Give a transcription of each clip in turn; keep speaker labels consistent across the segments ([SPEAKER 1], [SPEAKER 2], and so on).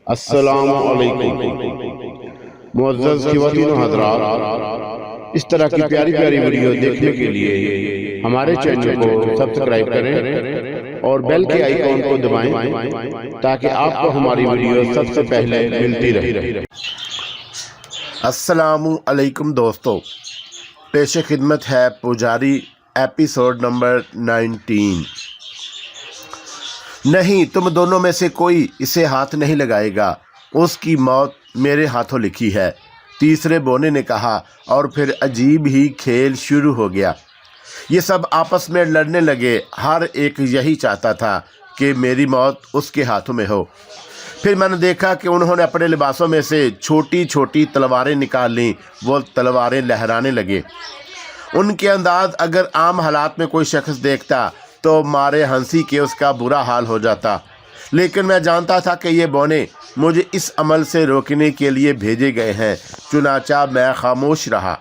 [SPEAKER 1] السلام علیکم معزز خواتین و حضرات، اس طرح کی پیاری پیاری ویڈیو دیکھنے کے لیے ہمارے چینل کو سبسکرائب کریں اور بیل کے آئیکن کو دبائیں تاکہ آپ کو ہماری ویڈیو سب سے پہلے ملتی رہے۔
[SPEAKER 2] السلام علیکم دوستو، پیش خدمت ہے پجاری ایپیسوڈ نمبر 19۔ نہیں، تم دونوں میں سے کوئی اسے ہاتھ نہیں لگائے گا، اس کی موت میرے ہاتھوں لکھی ہے، تیسرے بونے نے کہا، اور پھر عجیب ہی کھیل شروع ہو گیا۔ یہ سب آپس میں لڑنے لگے، ہر ایک یہی چاہتا تھا کہ میری موت اس کے ہاتھوں میں ہو۔ پھر میں نے دیکھا کہ انہوں نے اپنے لباسوں میں سے چھوٹی چھوٹی تلواریں نکال لیں، وہ تلواریں لہرانے لگے۔ ان کے انداز اگر عام حالات میں کوئی شخص دیکھتا تو مارے ہنسی کے اس کا برا حال ہو جاتا، لیکن میں جانتا تھا کہ یہ بونے مجھے اس عمل سے روکنے کے لیے بھیجے گئے ہیں، چنانچہ میں خاموش رہا۔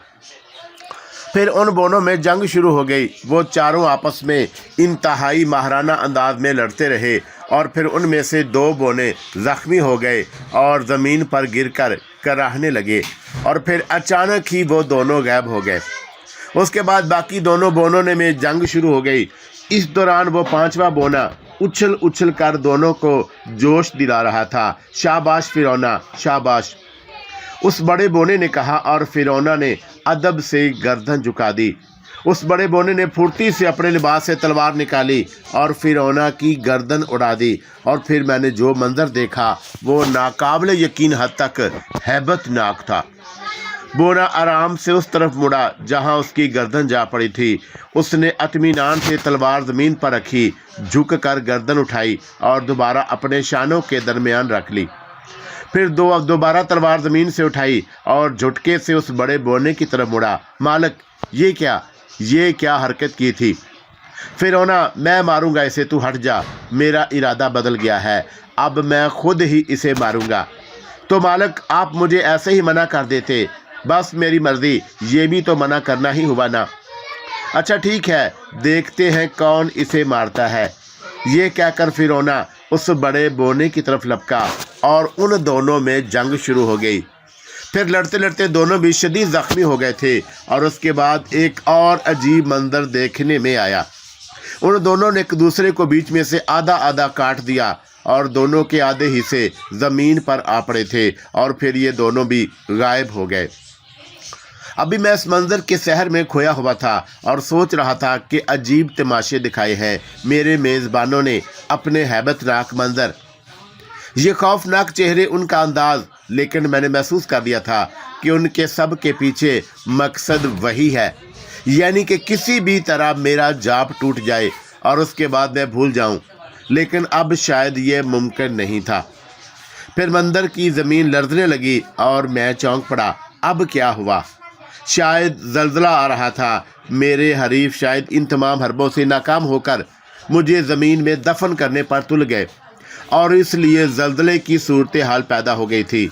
[SPEAKER 2] پھر ان بونوں میں جنگ شروع ہو گئی، وہ چاروں آپس میں انتہائی ماہرانہ انداز میں لڑتے رہے، اور پھر ان میں سے 2 بونے زخمی ہو گئے اور زمین پر گر کر کراہنے لگے، اور پھر اچانک ہی وہ دونوں غائب ہو گئے۔ اس کے بعد باقی دونوں بونوں میں جنگ شروع ہو گئی۔ اس دوران وہ 5واں بونا اچھل اچھل کر دونوں کو جوش دلا رہا تھا۔ شاباش فرعونہ، شاباش، اس بڑے بونے نے کہا، اور فرعونہ نے ادب سے گردن جھکا دی۔ اس بڑے بونے نے پھرتی سے اپنے لباس سے تلوار نکالی اور فرعونہ کی گردن اڑا دی، اور پھر میں نے جو منظر دیکھا وہ ناقابل یقین حد تک ہیبت ناک تھا۔ بونا آرام سے اس طرف مڑا جہاں اس کی گردن جا پڑی تھی۔ اس نے اطمینان سے تلوار زمین پر رکھی، جھک کر گردن اٹھائی اور دوبارہ اپنے شانوں کے درمیان رکھ لی۔ پھر دوبارہ تلوار زمین سے اٹھائی اور جھٹکے سے اس بڑے بونے کی طرف مڑا۔ مالک، یہ کیا حرکت کی تھی؟ فرعونہ، میں ماروں گا اسے، تو ہٹ جا، میرا ارادہ بدل گیا ہے، اب میں خود ہی اسے ماروں گا۔ تو مالک، آپ مجھے ایسے ہی منع کر دیتے، بس میری مرضی، یہ بھی تو منع کرنا ہی ہوا نا۔ اچھا ٹھیک ہے، دیکھتے ہیں کون اسے مارتا ہے۔ یہ کہہ کر فرعونہ اس بڑے بونے کی طرف لپکا اور ان دونوں میں جنگ شروع ہو گئی۔ پھر لڑتے لڑتے دونوں بھی شدید زخمی ہو گئے تھے، اور اس کے بعد ایک اور عجیب منظر دیکھنے میں آیا۔ ان دونوں نے ایک دوسرے کو بیچ میں سے آدھا آدھا کاٹ دیا، اور دونوں کے آدھے حصے زمین پر آ پڑے تھے، اور پھر یہ دونوں بھی غائب ہو گئے۔ ابھی میں اس منظر کے سحر میں کھویا ہوا تھا اور سوچ رہا تھا کہ عجیب تماشے دکھائے ہیں میرے میزبانوں نے، اپنے ہیبت ناک منظر، یہ خوفناک چہرے، ان کا انداز، لیکن میں نے محسوس کر لیا تھا کہ ان کے سب کے پیچھے مقصد وہی ہے، یعنی کہ کسی بھی طرح میرا جاپ ٹوٹ جائے اور اس کے بعد میں بھول جاؤں، لیکن اب شاید یہ ممکن نہیں تھا۔ پھر مندر کی زمین لرزنے لگی اور میں چونک پڑا۔ اب کیا ہوا؟ شاید زلزلہ آ رہا تھا۔ میرے حریف شاید ان تمام حربوں سے ناکام ہو کر مجھے زمین میں دفن کرنے پر تل گئے، اور اس لیے زلزلے کی صورتحال پیدا ہو گئی تھی۔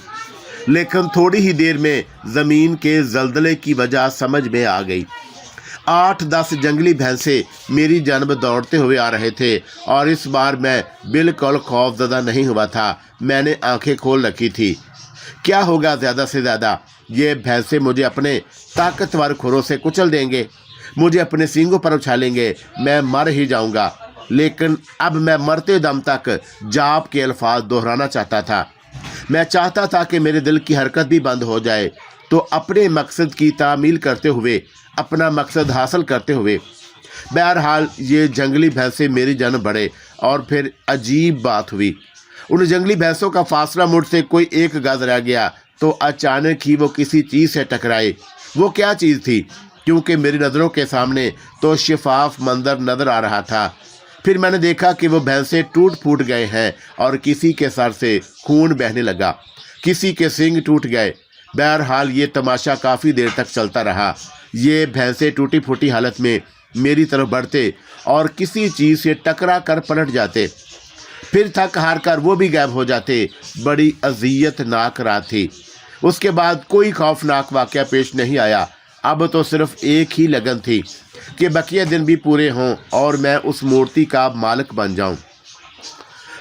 [SPEAKER 2] لیکن تھوڑی ہی دیر میں زمین کے زلزلے کی وجہ سمجھ میں آ گئی۔ 8-10 جنگلی بھینسے میری جانب دوڑتے ہوئے آ رہے تھے، اور اس بار میں بالکل خوف زدہ نہیں ہوا تھا۔ میں نے آنکھیں کھول رکھی تھی۔ کیا ہوگا زیادہ سے زیادہ؟ یہ بھینسے مجھے اپنے طاقتور کھروں سے کچل دیں گے، مجھے اپنے سینگوں پر اچھالیں گے، میں مر ہی جاؤں گا۔ لیکن اب میں مرتے دم تک جاپ کے الفاظ دہرانا چاہتا تھا۔ میں چاہتا تھا کہ میرے دل کی حرکت بھی بند ہو جائے، تو اپنے مقصد کی تعمیل کرتے ہوئے، اپنا مقصد حاصل کرتے ہوئے۔ بہرحال یہ جنگلی بھینسے میری جانب بڑھے، اور پھر عجیب بات ہوئی۔ ان جنگلی بھینسوں کا فاصلہ مجھ سے کوئی 1 گز رہ گیا تو اچانک ہی وہ کسی چیز سے ٹکرائے۔ وہ کیا چیز تھی؟ کیونکہ میری نظروں کے سامنے تو شفاف منظر نظر آ رہا تھا۔ پھر میں نے دیکھا کہ وہ بھینسے ٹوٹ پھوٹ گئے ہیں، اور کسی کے سر سے خون بہنے لگا، کسی کے سینگ ٹوٹ گئے۔ بہرحال یہ تماشا کافی دیر تک چلتا رہا۔ یہ بھینسے ٹوٹی پھوٹی حالت میں میری طرف بڑھتے اور کسی چیز سے ٹکرا کر پلٹ جاتے، پھر تھک ہار کر وہ بھی غائب ہو جاتے۔ بڑی اذیت ناک رات تھی۔ اس کے بعد کوئی خوفناک واقعہ پیش نہیں آیا۔ اب تو صرف ایک ہی لگن تھی کہ بقیہ دن بھی پورے ہوں اور میں اس مورتی کا مالک بن جاؤں۔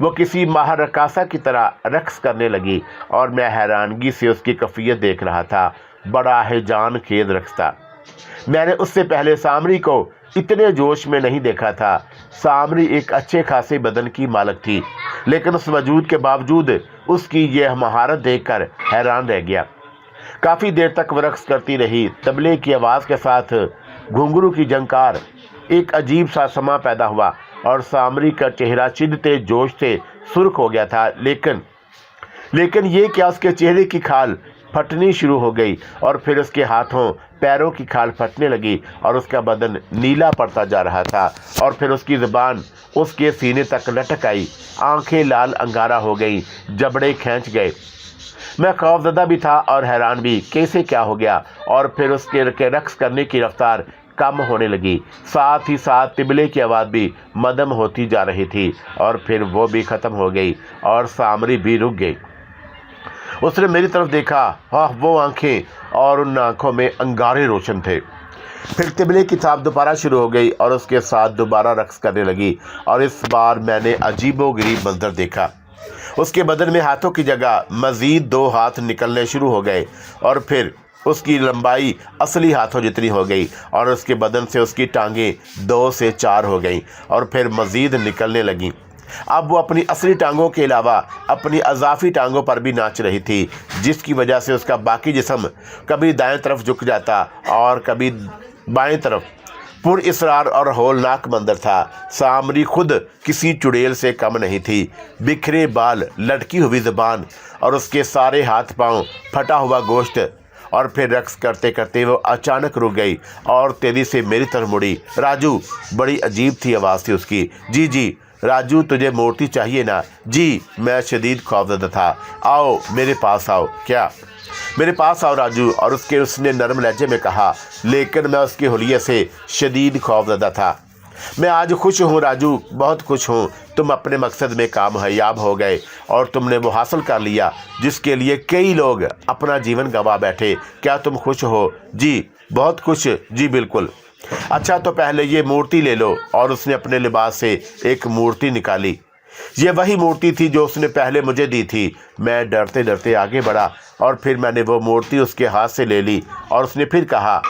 [SPEAKER 2] وہ کسی ماہر رقاصہ کی طرح رقص کرنے لگی اور میں حیرانگی سے اس کی کیفیت دیکھ رہا تھا۔ بڑا ہیجان خیز رقص تھا۔ میں نے اس سے پہلے سامری کو اتنے جوش میں نہیں دیکھا تھا۔ سامری ایک اچھے خاصے بدن کی مالک تھی، لیکن اس وجود کے باوجود اس کی یہ مہارت دیکھ کر حیران رہ گیا۔ کافی دیر تک وہ رقص کرتی رہی۔ طبلے کی آواز کے ساتھ گھنگرو کی جھنکار، ایک عجیب سا سما پیدا ہوا اور سامری کا چہرہ شدت جوش سے سرخ ہو گیا تھا، لیکن یہ کیا، اس کے چہرے کی کھال پھٹنی شروع ہو گئی اور پھر اس کے ہاتھوں پیروں کی کھال پھٹنے لگی اور اس کا بدن نیلا پڑتا جا رہا تھا اور پھر اس کی زبان اس کے سینے تک لٹک آئی، آنکھیں لال انگارہ ہو گئی، جبڑے کھینچ گئے۔ میں خوف زدہ بھی تھا اور حیران بھی، کیسے کیا ہو گیا؟ اور پھر اس کے رقص کرنے کی رفتار کم ہونے لگی، ساتھ ہی ساتھ طبلے کی آواز بھی مدھم ہوتی جا رہی تھی اور پھر وہ بھی ختم ہو گئی اور سامری بھی رک گئی۔ اس نے میری طرف دیکھا، وہ آنکھیں، اور ان آنکھوں میں انگارے روشن تھے۔ پھر طبلے کی تھاپ دوبارہ شروع ہو گئی اور اس کے ساتھ دوبارہ رقص کرنے لگی، اور اس بار میں نے عجیب و غریب منظر دیکھا۔ اس کے بدن میں ہاتھوں کی جگہ مزید 2 ہاتھ نکلنے شروع ہو گئے اور پھر اس کی لمبائی اصلی ہاتھوں جتنی ہو گئی اور اس کے بدن سے اس کی ٹانگیں 2 سے 4 ہو گئیں اور پھر مزید نکلنے لگیں۔ اب وہ اپنی اصلی ٹانگوں کے علاوہ اپنی اضافی ٹانگوں پر بھی ناچ رہی تھی، جس کی وجہ سے اس کا باقی جسم کبھی دائیں طرف جھک جاتا اور کبھی بائیں طرف۔ پر اسرار اور ہولناک منظر تھا۔ سامری خود کسی چڑیل سے کم نہیں تھی، بکھرے بال، لٹکی ہوئی زبان اور اس کے سارے ہاتھ پاؤں، پھٹا ہوا گوشت۔ اور پھر رقص کرتے کرتے وہ اچانک رک گئی اور تیزی سے میری طرف مڑی۔ راجو، بڑی عجیب تھی آواز تھی اس کی۔ جی راجو، تجھے مورتی چاہیے نا؟ جی، میں شدید خوفزدہ تھا۔ آؤ میرے پاس آؤ۔ کیا؟ میرے پاس آؤ راجو، اور اس نے نرم لہجے میں کہا، لیکن میں اس کے حلیے سے شدید خوفزدہ تھا۔ میں آج خوش ہوں راجو، بہت خوش ہوں۔ تم اپنے مقصد میں کامیاب ہو گئے اور تم نے وہ حاصل کر لیا جس کے لیے کئی لوگ اپنا جیون گنوا بیٹھے۔ کیا تم خوش ہو؟ جی، بہت خوش۔ جی بالکل۔ اچھا، تو پہلے یہ مورتی لے لو۔ اور اس نے اپنے لباس سے ایک مورتی نکالی۔ یہ وہی مورتی تھی جو اس نے پہلے مجھے دی تھی۔ میں ڈرتے ڈرتے آگے بڑھا اور پھر میں نے وہ مورتی اس کے ہاتھ سے لے لی اور اس نے پھر کہا،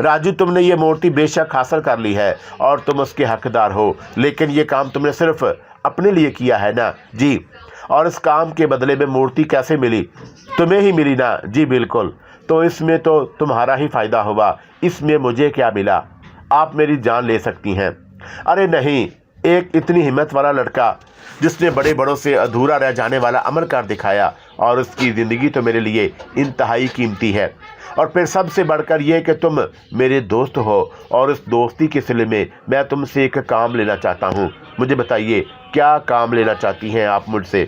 [SPEAKER 2] راجو، تم نے یہ مورتی بے شک حاصل کر لی ہے اور تم اس کے حقدار ہو، لیکن یہ کام تم نے صرف اپنے لیے کیا ہے نا؟ جی۔ اور اس کام کے بدلے میں مورتی کیسے ملی؟ تمہیں ہی ملی نا؟ جی بالکل۔ تو اس میں تو تمہارا ہی فائدہ ہوا، اس میں مجھے کیا ملا؟ آپ میری جان لے سکتی ہیں۔ ارے نہیں، ایک اتنی ہمت والا لڑکا جس نے بڑے بڑوں سے ادھورا رہ جانے والا عمل کر دکھایا، اور اس کی زندگی تو میرے لیے انتہائی قیمتی ہے۔ اور پھر سب سے بڑھ کر یہ کہ تم میرے دوست ہو، اور اس دوستی کے سلسلے میں تم سے ایک کام لینا چاہتا ہوں۔ مجھے بتائیے، کیا کام لینا چاہتی ہیں آپ مجھ سے؟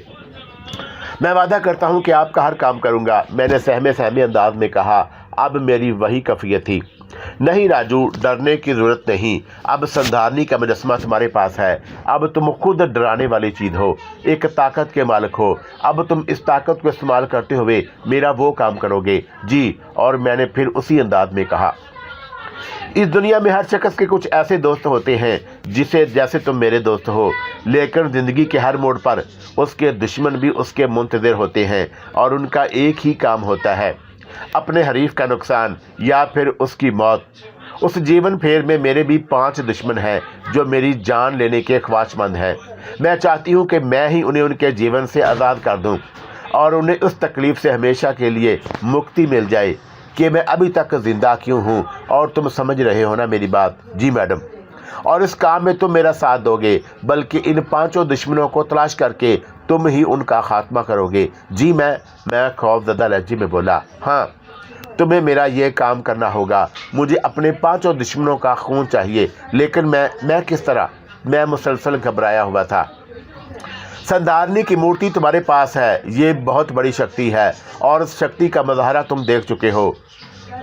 [SPEAKER 2] میں وعدہ کرتا ہوں کہ آپ کا ہر کام کروں گا، میں نے سہمے انداز میں کہا۔ اب میری وہی کیفیت تھی۔ نہیں راجو، ڈرنے کی ضرورت نہیں۔ اب سندھارنی کا مجسمہ تمہارے پاس ہے۔ اب تم خود ڈرانے والی چیز ہو، ایک طاقت کے مالک ہو۔ اب تم اس طاقت کو استعمال کرتے ہوئے میرا وہ کام کرو گے۔ جی۔ اور میں نے پھر اسی انداز میں کہا، اس دنیا میں ہر شخص کے کچھ ایسے دوست ہوتے ہیں جیسے تم میرے دوست ہو، لیکن زندگی کے ہر موڑ پر اس کے دشمن بھی اس کے منتظر ہوتے ہیں، اور ان کا ایک ہی کام ہوتا ہے، اپنے حریف کا نقصان یا پھر اس کی موت۔ اس جیون پھیر میں میرے بھی 5 دشمن ہیں جو میری جان لینے کے خواہش مند ہیں۔ میں چاہتی ہوں کہ میں ہی انہیں ان کے جیون سے آزاد کر دوں اور انہیں اس تکلیف سے ہمیشہ کے لیے مکتی مل جائے کہ میں ابھی تک زندہ کیوں ہوں۔ اور تم سمجھ رہے ہو نا میری بات؟ جی میڈم۔ اور اس کام میں تم میرا ساتھ دو گے، بلکہ ان 5 دشمنوں کو تلاش کر کے تم ہی ان کا خاتمہ کرو گے۔ جی۔ میں خوف زدہ لہجے میں بولا، ہاں، تمہیں میرا یہ کام کرنا ہوگا۔ مجھے اپنے 5 دشمنوں کا خون چاہیے، لیکن میں کس طرح؟ میں مسلسل گھبرایا ہوا تھا۔ سندھارنی کی مورتی تمہارے پاس ہے، یہ بہت بڑی شکتی ہے، اور اس شکتی کا مظاہرہ تم دیکھ چکے ہو۔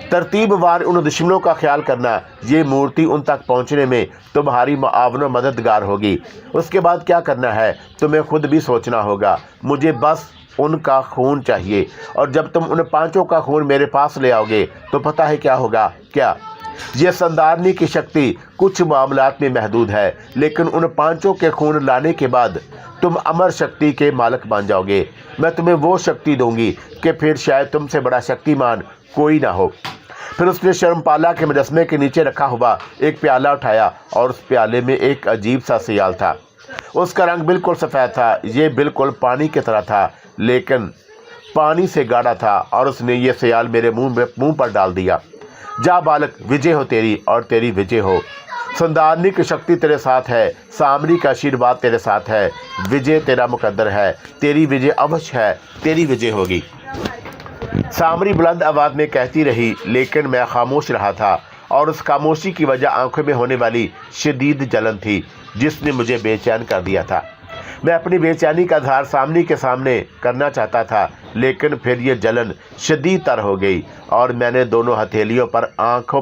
[SPEAKER 2] ترتیب وار ان دشمنوں کا خیال کرنا، یہ مورتی ان تک پہنچنے میں تمہاری معاون و مددگار ہوگی۔ اس کے بعد کیا کرنا ہے تمہیں خود بھی سوچنا ہوگا۔ مجھے بس ان کا خون چاہیے، اور جب تم ان 5 کا خون میرے پاس لے آؤ گے تو پتہ ہے کیا ہوگا؟ کیا؟ یہ سندارنی کی شکتی کچھ معاملات میں محدود ہے، لیکن ان پانچوں کے خون لانے کے بعد تم امر شکتی کے مالک بن جاؤ گے۔ میں تمہیں وہ شکتی دوں گی کہ پھر شاید تم سے بڑا شکتیمان کوئی نہ ہو۔ پھر اس نے شرمپالا کے مجسمے کے نیچے رکھا ہوا ایک پیالہ اٹھایا اور اس پیالے میں ایک عجیب سا سیال تھا۔ اس کا رنگ بالکل سفید تھا، یہ بالکل پانی کی طرح تھا، لیکن پانی سے گاڑھا تھا، اور اس نے یہ سیال میرے منہ پر ڈال دیا۔ جا بالک، وجے ہو تیری، اور تیری وجے ہو۔ سندارنی کی شکتی تیرے ساتھ ہے، سامری کا آشیرواد تیرے ساتھ ہے، وجے تیرا مقدر ہے، تیری وجے اوش ہے، تیری وجے ہوگی۔ سامری بلند آواز میں کہتی رہی، لیکن میں خاموش رہا تھا، اور اس خاموشی کی وجہ آنکھوں میں ہونے والی شدید جلن تھی جس نے مجھے بے چین کر دیا تھا۔ میں اپنی بے چینی کا اظہار سامری کے سامنے کرنا چاہتا تھا، لیکن پھر یہ جلن شدید تر ہو گئی اور میں نے دونوں ہتھیلیوں پر آنکھوں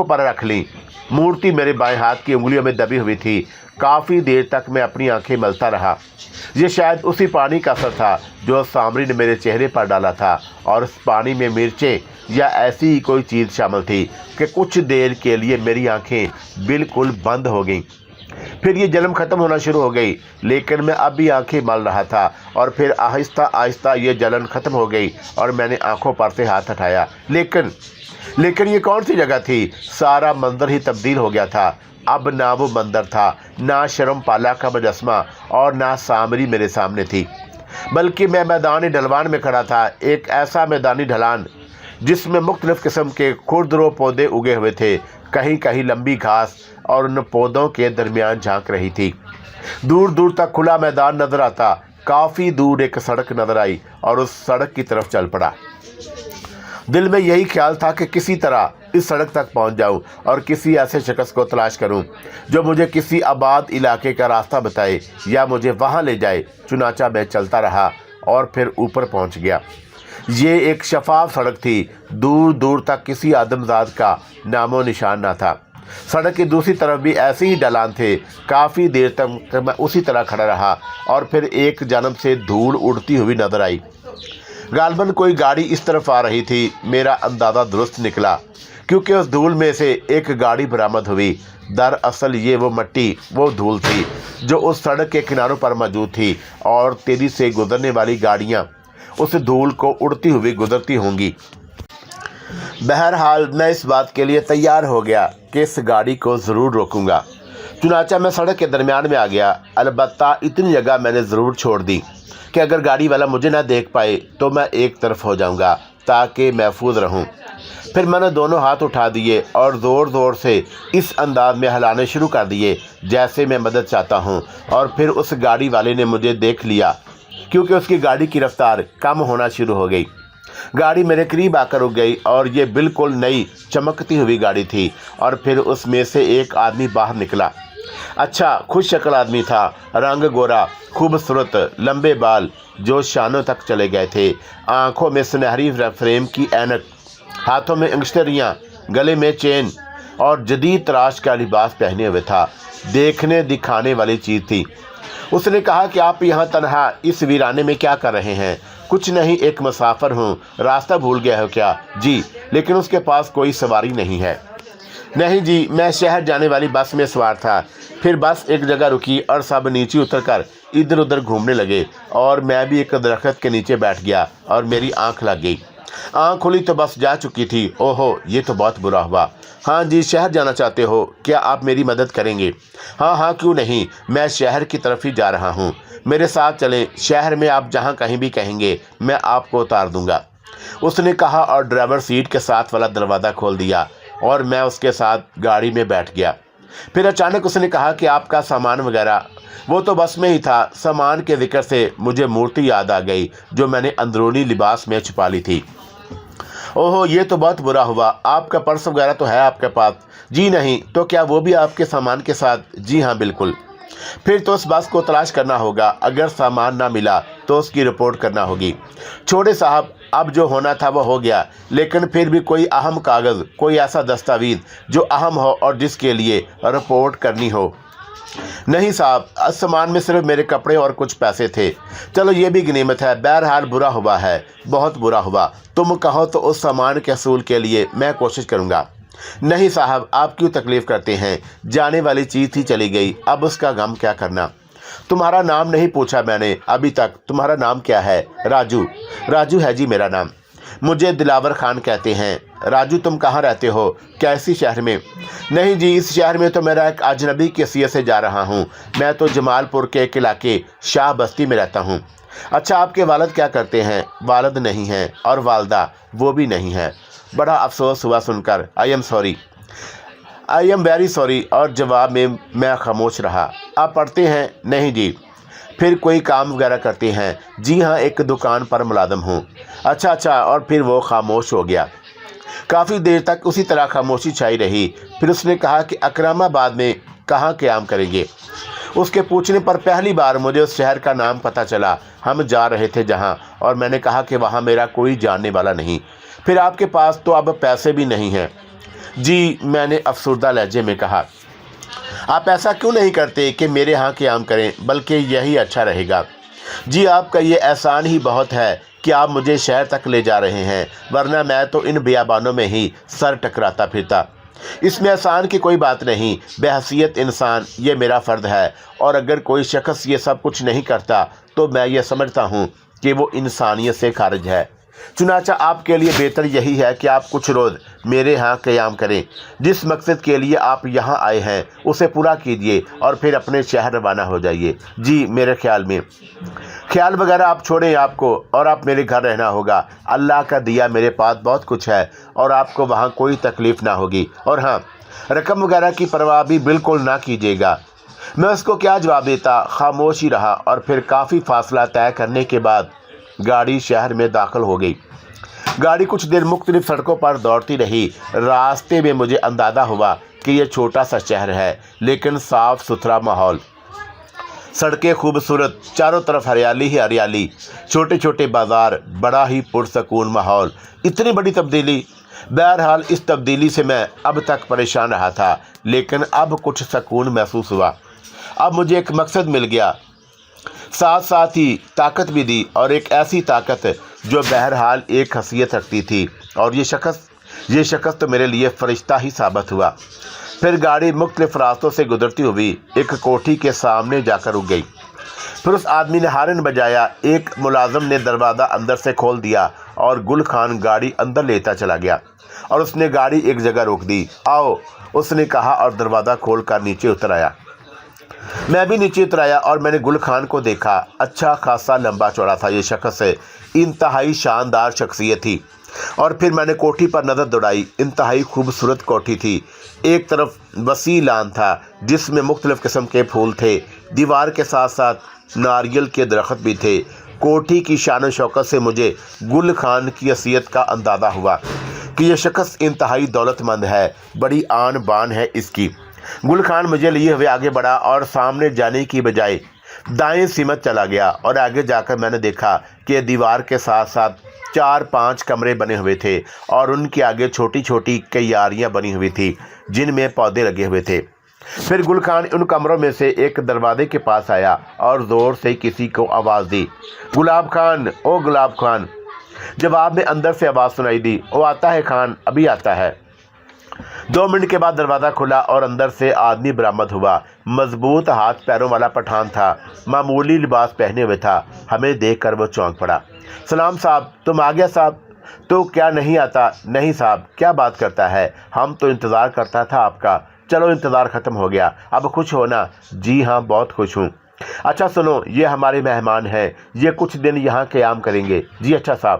[SPEAKER 2] پر رکھ لی۔ مورتی میرے بائیں ہاتھ کی انگلیوں میں دبی ہوئی تھی۔ کافی دیر تک میں اپنی آنکھیں ملتا رہا۔ یہ شاید اسی پانی کا اثر تھا جو سامری نے میرے چہرے پر ڈالا تھا، اور اس پانی میں مرچیں یا ایسی ہی کوئی چیز شامل تھی کہ کچھ دیر کے لیے میری آنکھیں بالکل بند ہو گئیں۔ پھر یہ جلن ختم ہونا شروع ہو گئی، لیکن میں اب بھی آنکھیں مل رہا تھا، اور پھر آہستہ آہستہ یہ جلن ختم ہو گئی اور میں نے آنکھوں پر سے ہاتھ ہٹایا۔ لیکن یہ کون سی جگہ تھی؟ سارا منظر ہی تبدیل ہو گیا تھا۔ اب نہ وہ منظر تھا، نہ شرمپالا کا مجسمہ، اور نہ سامری میرے سامنے تھی، بلکہ میں میدانی ڈھلوان میں کھڑا تھا، ایک ایسا میدانی ڈھلان جس میں مختلف قسم کے کھردرو پودے اگے ہوئے تھے، کہیں کہیں لمبی گھاس اور ان پودوں کے درمیان جھانک رہی تھی۔ دور دور تک کھلا میدان نظر آتا۔ کافی دور ایک سڑک نظر آئی اور اس سڑک کی طرف چل پڑا۔ دل میں یہی خیال تھا کہ کسی طرح اس سڑک تک پہنچ جاؤں اور کسی ایسے شخص کو تلاش کروں جو مجھے کسی آباد علاقے کا راستہ بتائے یا مجھے وہاں لے جائے۔ چنانچہ میں چلتا رہا اور پھر اوپر پہنچ گیا۔ یہ ایک شفاف سڑک تھی، دور دور تک کسی آدمزاد کا نام و نشان نہ تھا۔ سڑک کی دوسری طرف بھی ایسے ہی ڈھلان تھے۔ کافی دیر تک میں اسی طرح کھڑا رہا اور پھر ایک جانب سے دھول اڑتی ہوئی نظر آئی۔ غالباً کوئی گاڑی اس طرف آ رہی تھی۔ میرا اندازہ درست نکلا کیونکہ اس دھول میں سے ایک گاڑی برآمد ہوئی۔ دراصل یہ وہ دھول تھی جو اس سڑک کے کناروں پر موجود تھی، اور تیزی سے گزرنے والی گاڑیاں اس دھول کو اڑتی ہوئی گزرتی ہوں گی۔ بہرحال میں اس بات کے لیے تیار ہو گیا کہ اس گاڑی کو ضرور روکوں گا۔ چنانچہ میں سڑک کے درمیان میں آ گیا۔ البتہ اتنی جگہ میں نے ضرور چھوڑ دی کہ اگر گاڑی والا مجھے نہ دیکھ پائے تو میں ایک طرف ہو جاؤں گا تاکہ محفوظ رہوں۔ پھر میں نے دونوں ہاتھ اٹھا دیے اور زور زور سے اس انداز میں ہلانے شروع کر دیے جیسے میں مدد چاہتا ہوں، اور پھر اس گاڑی والے نے مجھے دیکھ لیا کیونکہ اس کی گاڑی کی رفتار کم ہونا شروع ہو گئی۔ گاڑی میرے قریب آ کر رک گئی، اور یہ بالکل نئی چمکتی ہوئی گاڑی تھی، اور پھر اس میں سے ایک آدمی باہر نکلا۔ اچھا خوش شکل آدمی تھا، رنگ گورا، خوبصورت، لمبے بال جو شانوں تک چلے گئے تھے، آنکھوں میں سنہری فریم کی اینک، ہاتھوں میں انگشتریاں، گلے میں چین، اور جدید تراش کا لباس پہنے ہوئے تھا۔ دیکھنے دکھانے والی چیز تھی۔ اس نے کہا کہ آپ یہاں تنہا اس ویرانے میں کیا کر رہے ہیں؟ کچھ نہیں، ایک مسافر ہوں۔ راستہ بھول گئے ہو کیا؟ جی، لیکن اس کے پاس کوئی سواری نہیں ہے۔ نہیں جی، میں شہر جانے والی بس میں سوار تھا۔ پھر بس ایک جگہ رکی اور سب نیچے اتر کر ادھر ادھر گھومنے لگے، اور میں بھی ایک درخت کے نیچے بیٹھ گیا اور میری آنکھ لگ گئی۔ آنکھ کھلی تو بس جا چکی تھی۔ اوہو، یہ تو بہت برا ہوا۔ ہاں جی، شہر جانا چاہتے ہو؟ کیا آپ میری مدد کریں گے؟ ہاں کیوں نہیں، میں شہر کی طرف ہی جا رہا ہوں۔ میرے ساتھ چلیں، شہر میں آپ جہاں کہیں بھی کہیں گے میں آپ کو اتار دوں گا، اس نے کہا، اور ڈرائیور سیٹ کے ساتھ والا دروازہ کھول دیا اور میں اس کے ساتھ گاڑی میں بیٹھ گیا۔ پھر اچانک اس نے کہا کہ آپ کا سامان وغیرہ؟ وہ تو بس میں ہی تھا۔ سامان کے ذکر سے مجھے مورتی یاد آ گئی جو میں نے اندرونی لباس میں چھپا لی تھی۔ اوہو، یہ تو بہت برا ہوا۔ آپ کا پرس وغیرہ تو ہے آپ کے پاس؟ جی نہیں۔ تو کیا وہ بھی آپ کے سامان کے ساتھ؟ جی ہاں، بالکل۔ پھر تو اس بس کو تلاش کرنا ہوگا، اگر سامان نہ ملا تو اس کی رپورٹ کرنا ہوگی۔ چھوڑے صاحب، اب جو ہونا تھا وہ ہو گیا، لیکن پھر بھی کوئی اہم کاغذ، کوئی ایسا دستاویز جو اہم ہو اور جس کے لیے رپورٹ کرنی ہو۔ نہیں صاحب، سامان میں صرف میرے کپڑے اور کچھ پیسے تھے۔ چلو یہ بھی غنیمت ہے۔ بہرحال برا ہوا ہے، بہت برا ہوا۔ تم کہو تو اس سامان کے حصول کے لیے میں کوشش کروں گا۔ نہیں صاحب، آپ کیوں تکلیف کرتے ہیں؟ جانے والی چیز تھی، چلی گئی، اب اس کا غم کیا کرنا۔ تمہارا نام نہیں پوچھا میں نے ابھی تک، تمہارا نام کیا ہے؟ راجو۔ راجو ہے جی میرا نام۔ مجھے دلاور خان کہتے ہیں۔ راجو تم کہاں رہتے ہو؟ کیا اسی شہر میں؟ نہیں جی، اس شہر میں تو میرا ایک اجنبی کی حیثیت سے جا رہا ہوں، میں تو جمال پور کے ایک علاقے شاہ بستی میں رہتا ہوں۔ اچھا، آپ کے والد کیا کرتے ہیں؟ والد نہیں ہیں، اور والدہ وہ بھی نہیں ہے۔ بڑا افسوس ہوا سن کر۔ آئی ایم ویری سوری، اور جواب میں خاموش رہا۔ آپ پڑھتے ہیں؟ نہیں جی۔ پھر کوئی کام وغیرہ کرتے ہیں؟ جی ہاں، ایک دکان پر ملازم ہوں۔ اچھا، اور پھر وہ خاموش ہو گیا۔ کافی دیر تک اسی طرح خاموشی چھائی رہی۔ پھر اس نے کہا کہ اکرم آباد میں کہاں قیام کریں گے؟ اس کے پوچھنے پر پہلی بار مجھے اس شہر کا نام پتہ چلا۔ ہم جا رہے تھے جہاں، اور میں نے کہا کہ وہاں میرا کوئی جاننے والا نہیں۔ پھر آپ کے پاس تو اب پیسے بھی نہیں ہیں؟ جی، میں نے افسردہ لہجے میں کہا۔ آپ ایسا کیوں نہیں کرتے کہ میرے ہاں قیام کریں، بلکہ یہی اچھا رہے گا۔ جی، آپ کا یہ احسان ہی بہت ہے کہ آپ مجھے شہر تک لے جا رہے ہیں، ورنہ میں تو ان بیابانوں میں ہی سر ٹکراتا پھرتا۔ اس میں احسان کی کوئی بات نہیں، بحیثیت انسان یہ میرا فرض ہے، اور اگر کوئی شخص یہ سب کچھ نہیں کرتا تو میں یہ سمجھتا ہوں کہ وہ انسانیت سے خارج ہے۔ چنانچہ آپ کے لیے بہتر یہی ہے کہ آپ کچھ روز میرے ہاں قیام کریں۔ جس مقصد کے لیے آپ یہاں آئے ہیں اسے پورا کیجیے، اور پھر اپنے شہر روانہ ہو جائیے۔ جی، میرے خیال وغیرہ آپ چھوڑیں، آپ کو اور آپ میرے گھر رہنا ہوگا۔ اللہ کا دیا میرے پاس بہت کچھ ہے، اور آپ کو وہاں کوئی تکلیف نہ ہوگی۔ اور ہاں، رقم وغیرہ کی پرواہ بھی بالکل نہ کیجیے گا۔ میں اس کو کیا جواب دیتا، خاموش ہی رہا، اور پھر کافی فاصلہ طے کرنے کے بعد گاڑی شہر میں داخل ہو گئی۔ گاڑی کچھ دیر مختلف سڑکوں پر دوڑتی رہی۔ راستے میں مجھے اندازہ ہوا کہ یہ چھوٹا سا شہر ہے، لیکن صاف ستھرا ماحول، سڑکیں خوبصورت، چاروں طرف ہریالی ہی ہریالی، چھوٹے چھوٹے بازار، بڑا ہی پرسکون ماحول۔ اتنی بڑی تبدیلی! بہرحال اس تبدیلی سے میں اب تک پریشان رہا تھا، لیکن اب کچھ سکون محسوس ہوا۔ اب مجھے ایک مقصد مل گیا، ساتھ ہی طاقت بھی دی، اور ایک ایسی طاقت جو بہرحال ایک حیثیت رکھتی تھی، اور یہ شخص تو میرے لیے فرشتہ ہی ثابت ہوا۔ پھر گاڑی مختلف راستوں سے گزرتی ہوئی ایک کوٹھی کے سامنے جا کر رک گئی۔ پھر اس آدمی نے ہارن بجایا، ایک ملازم نے دروازہ اندر سے کھول دیا، اور گل خان گاڑی اندر لیتا چلا گیا، اور اس نے گاڑی ایک جگہ روک دی۔ آؤ، اس نے کہا، اور دروازہ کھول کر نیچے اتر آیا۔ میں بھی نیچے اتر آیا، اور میں نے گل خان کو دیکھا۔ اچھا خاصا لمبا چوڑا تھا یہ شخص، انتہائی شاندار شخصیت تھی۔ اور پھر میں نے کوٹھی پر نظر دوڑائی۔ انتہائی خوبصورت کوٹھی تھی۔ ایک طرف وسیع لان تھا جس میں مختلف قسم کے پھول تھے، دیوار کے ساتھ ساتھ ناریل کے درخت بھی تھے۔ کوٹھی کی شان و شوکت سے مجھے گل خان کی حیثیت کا اندازہ ہوا کہ یہ شخص انتہائی دولت مند ہے، بڑی آن بان ہے اس کی۔ گل خان مجھے لیے ہوئے آگے بڑھا، اور سامنے جانے کی بجائے دائیں سمت چلا گیا، اور آگے جا کر میں نے دیکھا کہ دیوار کے ساتھ ساتھ 4-5 کمرے بنے ہوئے تھے، اور ان کے آگے چھوٹی چھوٹی کیاریاں بنی ہوئی تھی جن میں پودے لگے ہوئے تھے۔ پھر گل خان ان کمروں میں سے ایک دروازے کے پاس آیا، اور زور سے کسی کو آواز دی، گلاب خان، او گلاب خان۔ جواب میں اندر سے آواز سنائی دی، وہ آتا ہے خان، ابھی آتا ہے۔ 2 منٹ کے بعد دروازہ کھلا، اور اندر سے آدمی برآمد ہوا۔ مضبوط ہاتھ پیروں والا پٹھان تھا، معمولی لباس پہنے ہوئے تھا۔ ہمیں دیکھ کر وہ چونک پڑا۔ سلام صاحب، تم آ گیا صاحب؟ تو کیا نہیں آتا؟ نہیں صاحب، کیا بات کرتا ہے، ہم تو انتظار کرتا تھا آپ کا۔ چلو، انتظار ختم ہو گیا، اب خوش ہو نا؟ جی ہاں، بہت خوش ہوں۔ اچھا سنو، یہ ہمارے مہمان ہیں، یہ کچھ دن یہاں قیام کریں گے۔ جی اچھا صاحب،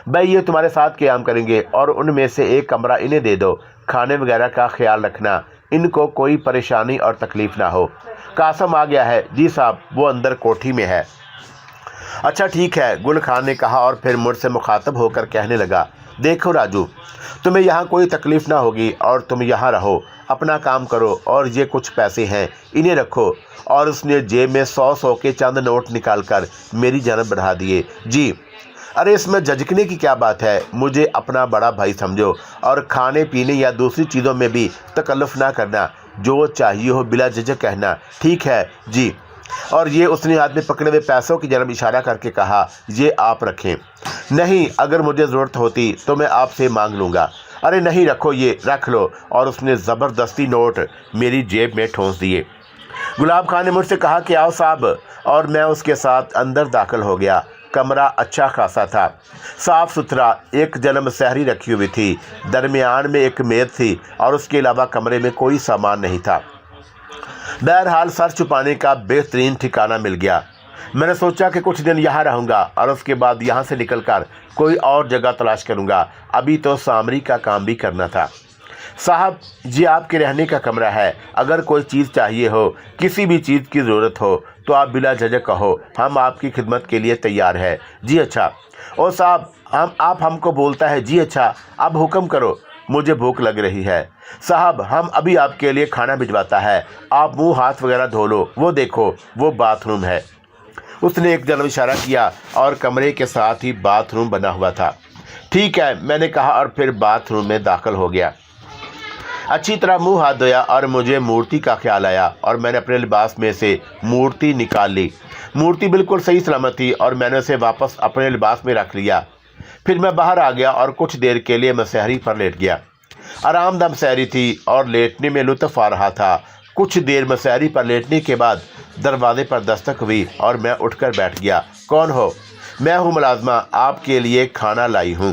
[SPEAKER 2] بھائی یہ تمہارے ساتھ قیام کریں گے، اور ان میں سے ایک کمرہ انہیں دے دو۔ کھانے وغیرہ کا خیال رکھنا، ان کو کوئی پریشانی اور تکلیف نہ ہو۔ قاسم آ گیا ہے؟ جی صاحب، وہ اندر کوٹھی میں ہے۔ اچھا ٹھیک ہے، گل خان نے کہا، اور پھر مجھ سے مخاطب ہو کر کہنے لگا، دیکھو راجو، تمہیں یہاں کوئی تکلیف نہ ہوگی، اور تم یہاں رہو، اپنا کام کرو، اور یہ کچھ پیسے ہیں انہیں رکھو۔ اور اس نے جیب میں 100 کے چند نوٹ نکال کر میری جانب بڑھا دیے۔ جی، ارے اس میں جھجکنے کی کیا بات ہے، مجھے اپنا بڑا بھائی سمجھو، اور کھانے پینے یا دوسری چیزوں میں بھی تکلف نہ کرنا، جو چاہیے ہو بلا جھجک کہنا، ٹھیک ہے؟ جی۔ اور یہ اس نے ہاتھ میں پکڑے ہوئے پیسوں کی جانب اشارہ کر کے کہا، یہ آپ رکھیں۔ نہیں، اگر مجھے ضرورت ہوتی تو میں آپ سے مانگ لوں گا۔ ارے نہیں رکھو، یہ رکھ لو، اور اس نے زبردستی نوٹ میری جیب میں ٹھونس دیے۔ گلاب خان نے مجھ سے کہا کہ آؤ صاحب، اور میں اس کے ساتھ اندر داخل ہو گیا۔ کمرہ اچھا خاصا تھا، صاف ستھرا، ایک جنم سحری رکھی ہوئی تھی، درمیان میں ایک میز تھی، اور اس کے علاوہ کمرے میں کوئی سامان نہیں تھا۔ بہرحال سر چھپانے کا بہترین ٹھکانہ مل گیا۔ میں نے سوچا کہ کچھ دن یہاں رہوں گا اور اس کے بعد یہاں سے نکل کر کوئی اور جگہ تلاش کروں گا۔ ابھی تو سامری کا کام بھی کرنا تھا۔ صاحب جی، آپ کے رہنے کا کمرہ ہے، اگر کوئی چیز چاہیے ہو، کسی بھی چیز کی ضرورت ہو تو آپ بلا جھجک کہو، ہم آپ کی خدمت کے لیے تیار ہے۔ جی اچھا۔ او صاحب، آپ ہم کو بولتا ہے جی اچھا، اب حکم کرو، مجھے بھوک لگ رہی ہے۔ صاحب ہم ابھی آپ کے لیے کھانا بھجواتا ہے، آپ منہ ہاتھ وغیرہ دھو لو، وہ دیکھو وہ باتھ روم ہے۔ اس نے ایک جانب اشارہ کیا اور کمرے کے ساتھ ہی باتھ روم بنا ہوا تھا۔ ٹھیک ہے، میں نے کہا اور پھر باتھ روم میں داخل ہو گیا۔ اچھی طرح منہ ہاتھ دھویا اور مجھے مورتی کا خیال آیا اور میں نے اپنے لباس میں سے مورتی نکال لی۔ مورتی بالکل صحیح سلامت تھی اور میں نے اسے واپس اپنے لباس میں رکھ لیا۔ پھر میں باہر آ گیا اور کچھ دیر کے لیے مسحری پر لیٹ گیا۔ آرام دہ مسحری تھی اور لیٹنے میں لطف آ رہا تھا۔ کچھ دیر مسحری پر لیٹنے کے بعد دروازے پر دستک ہوئی اور میں اٹھ کر بیٹھ گیا۔ کون ہو؟ میں ہوں ملازمہ، آپ کے لیے کھانا لائی ہوں۔